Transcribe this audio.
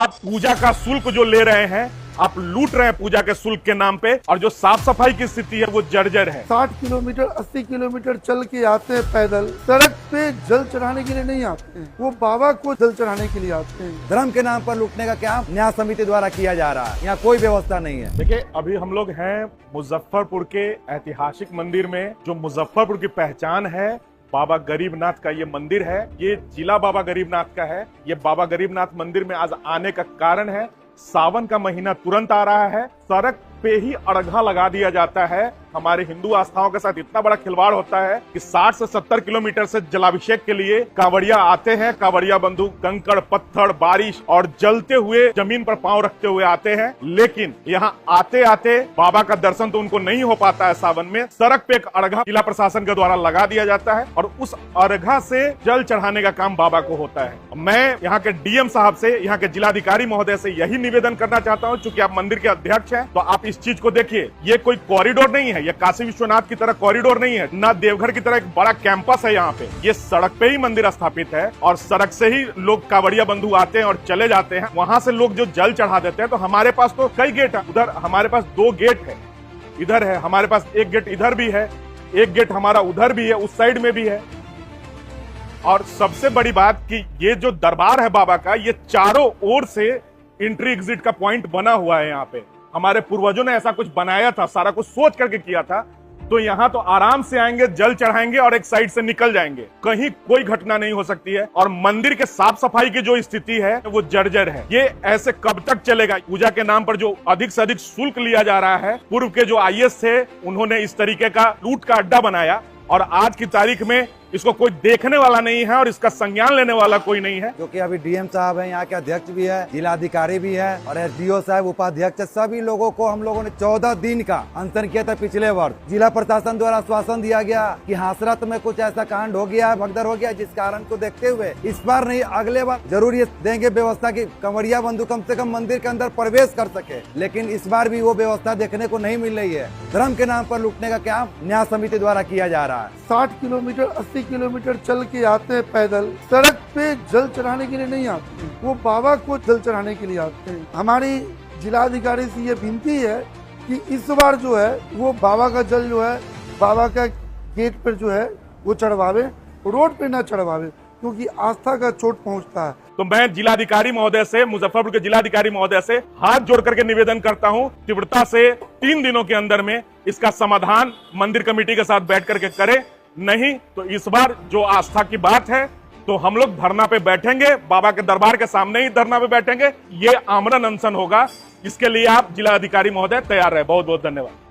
आप पूजा का शुल्क जो ले रहे हैं, आप लूट रहे हैं पूजा के शुल्क के नाम पे, और जो साफ सफाई की स्थिति है वो जर्जर है। 60 किलोमीटर 80 किलोमीटर चल के आते हैं पैदल, सड़क पे जल चढ़ाने के लिए नहीं आते हैं, वो बाबा को जल चढ़ाने के लिए आते हैं। धर्म के नाम पर लूटने का क्या न्याय समिति द्वारा किया जा रहा है, यहाँ कोई व्यवस्था नहीं है। देखिए, अभी हम लोग हैं मुजफ्फरपुर के ऐतिहासिक मंदिर में। जो मुजफ्फरपुर की पहचान है, बाबा गरीबनाथ का ये मंदिर है। ये जिला बाबा गरीबनाथ का है। ये बाबा गरीबनाथ मंदिर में आज आने का कारण है, सावन का महीना तुरंत आ रहा है। सड़क पे ही अड़घा लगा दिया जाता है। हमारे हिंदू आस्थाओं के साथ इतना बड़ा खिलवाड़ होता है कि 60 से 70 किलोमीटर से जलाभिषेक के लिए कांवड़िया आते हैं। कांवड़िया बंधु कंकड़ पत्थर बारिश और जलते हुए जमीन पर पांव रखते हुए आते हैं, लेकिन यहाँ आते आते बाबा का दर्शन तो उनको नहीं हो पाता है। सावन में सड़क पे एक अड़घा जिला प्रशासन के द्वारा लगा दिया जाता है और उस अड़घा से जल चढ़ाने का काम बाबा को होता है। मैं यहाँ के डीएम साहब से, यहाँ के जिलाधिकारी महोदय से यही निवेदन करना चाहता हूँ, चूंकि आप मंदिर के अध्यक्ष हैं, तो आप इस चीज को देखिए। ये कोई कॉरिडोर नहीं है, ये काशी विश्वनाथ की तरह कॉरिडोर नहीं है, ना देवघर की तरह एक बड़ा कैंपस है। यहाँ पे ये सड़क पे ही मंदिर स्थापित है और सड़क से ही लोग कांवड़िया बंधु आते हैं और चले जाते हैं। वहां से लोग जो जल चढ़ा देते हैं। तो हमारे पास तो कई गेट है, उधर हमारे पास 2 गेट है, इधर है हमारे पास 1 गेट, इधर भी है 1 गेट, हमारा उधर भी है, उस साइड में भी है। और सबसे बड़ी बात कि ये जो दरबार है बाबा का, ये चारों ओर से एंट्री एग्जिट का पॉइंट बना हुआ है। यहाँ पे हमारे पूर्वजों ने ऐसा कुछ बनाया था, सारा कुछ सोच करके किया था। तो यहाँ तो आराम से आएंगे, जल चढ़ाएंगे और एक साइड से निकल जाएंगे, कहीं कोई घटना नहीं हो सकती है। और मंदिर के साफ सफाई की जो स्थिति है वो जर्जर है। ये ऐसे कब तक चलेगा? पूजा के नाम पर जो अधिक से अधिक शुल्क लिया जा रहा है, पूर्व के जो आईएएस थे उन्होंने इस तरीके का लूट का अड्डा बनाया और आज की तारीख में इसको कोई देखने वाला नहीं है और इसका संज्ञान लेने वाला कोई नहीं है। क्योंकि अभी डीएम साहब हैं, यहाँ के अध्यक्ष भी है, जिलाधिकारी भी है और एसडीओ साहब, उपाध्यक्ष, सभी लोगों को हम लोगों ने 14 दिन का अनशन किया था पिछले वर्ष। जिला प्रशासन द्वारा आश्वासन दिया गया कि हासरत में कुछ ऐसा कांड हो गया, भगदड़ हो गया, जिस कारण को देखते हुए इस बार नहीं अगले बार जरूर ये देंगे व्यवस्था की कांवड़िया बंधु कम से कम मंदिर के अंदर प्रवेश कर सके। लेकिन इस बार भी वो व्यवस्था देखने को नहीं मिल रही है। धर्म के नाम पर लूटने का क्या न्याय समिति द्वारा किया जा रहा है। 60 किलोमीटर 80 किलोमीटर चल के आते हैं पैदल, सड़क पे जल चढ़ाने के लिए नहीं आते हैं, वो बाबा को जल चढ़ाने के लिए आते हैं। हमारी जिलाधिकारी से ये विनती है कि इस बार जो है वो बाबा का जल जो है बाबा का गेट पर जो है वो चढ़वावे, रोड पे ना चढ़वावे, क्योंकि आस्था का चोट पहुंचता है। तो मैं जिलाधिकारी महोदय से, मुजफ्फरपुर के जिलाधिकारी महोदय से हाथ जोड़ करके निवेदन करता हूं, तीव्रता से 3 दिनों के अंदर में इसका समाधान मंदिर कमेटी के साथ बैठ करके करें। नहीं तो इस बार जो आस्था की बात है, तो हम लोग धरना पे बैठेंगे, बाबा के दरबार के सामने ही धरना पे बैठेंगे। ये आमरण अनशन होगा। इसके लिए आप जिलाधिकारी महोदय तैयार रहे। बहुत बहुत धन्यवाद।